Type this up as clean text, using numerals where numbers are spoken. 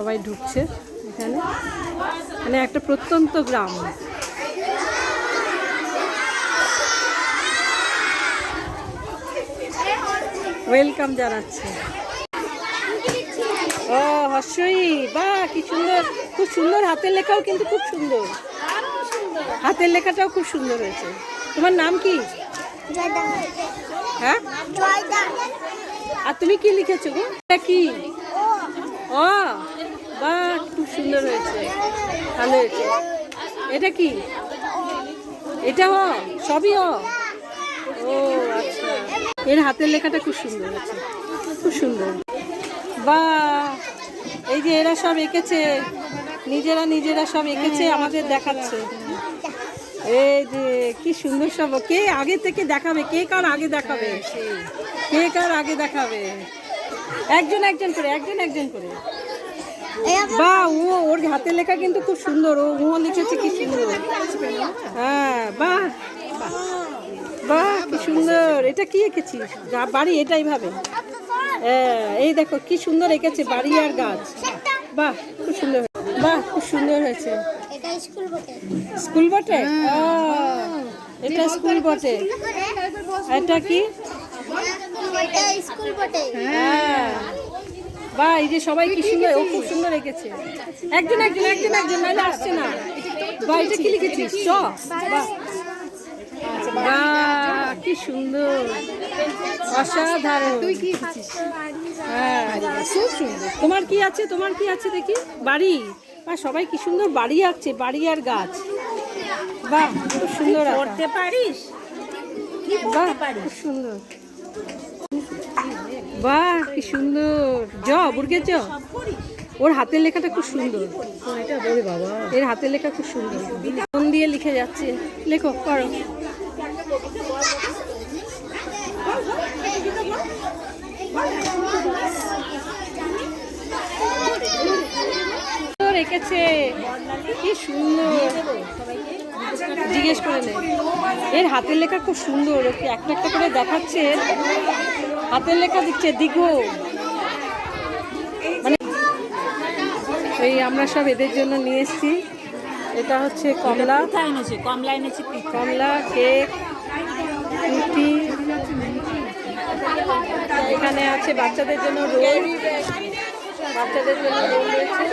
সবাই ঢুকছে এখানে, মানে একটা প্রত্যন্ত গ্রাম। ওয়েলকাম জানাচ্ছে। ও হর্ষই, বাহ কি সুন্দর, খুব সুন্দর হাতের লেখাও কিন্তু খুব সুন্দর, হাতের লেখাটাও খুব সুন্দর হয়েছে। তোমার নাম কি? হ্যাঁ, আর তুমি কি লিখেছো গো? এটা কি? ও বাহ খুব সুন্দর হয়েছে, ভালো হয়েছে। এটা কি? এটা হ, সবই হ। ও আচ্ছা, এর হাতের লেখাটা খুব সুন্দর হয়েছে, খুব সুন্দর। বাহ, এই যে এরা সব এঁকেছে, নিজেরা নিজেরা সব এঁকেছে, আমাদের দেখাচ্ছে। এই যে কি সুন্দর সব, কে আগে থেকে দেখাবে, কে কার আগে দেখাবে, কে কার আগে দেখাবে, একজন একজন করে, একজন একজন করে। বাহ, ওর হাতের লেখা কিন্তু খুব সুন্দর, ও লিখেছে কি সুন্দর। হ্যাঁ বাহ, বাহ কি সুন্দর। এটা কি এঁকেছিস? বাড়ি, এটা এইভাবে, হ্যাঁ এই দেখো কি সুন্দর এঁকেছে, বাড়ি আর গাছ। বাহ খুব সুন্দর, বাহ খুব সুন্দর হয়েছে। স্কুল বটে, এটা স্কুল বটে। এটা কি? হ্যাঁ বাহ, এই যে সবাই কি সুন্দর, ও খুব সুন্দর এঁকেছে। একজন একজন একজন একজন, নাহলে আসছে না। বাহ, এটা কি লিখেছিস? চ, বাহ বাহ কি সুন্দর, অসাধারণ। তুই কি লিখেছিস? হ্যাঁ খুব সুন্দর। তোমার কি আছে, তোমার কি আছে দেখি? বাড়ি, বাহ সবাই কি সুন্দর বাড়ি আঁকছে, বাড়ি আর গাছ। বাহ খুব সুন্দর, পড়তে পারিস? বাহ খুব সুন্দর, বাহ কি সুন্দর। জ বুর্গে জ, ওর হাতের লেখাটা খুব সুন্দর, এর হাতের লেখা খুব সুন্দর, মন দিয়ে লিখে যাচ্ছে। লেখো, করো। রেখেছে কি সুন্দর, জিজ্ঞেস করে নে। এর হাতের লেখা খুব সুন্দর, ওকে একটা একটা করে দেখাচ্ছে, হাতের লেখা দিচ্ছে দীর্ঘ। মানে এই আমরা সব এদের জন্য নিয়ে এসেছি। এটা হচ্ছে কমলা, কমলা এনেছি, কমলা, কেক, রুটি। এখানে আছে বাচ্চাদের জন্য রোল, বাচ্চাদের জন্য রোল রয়েছে।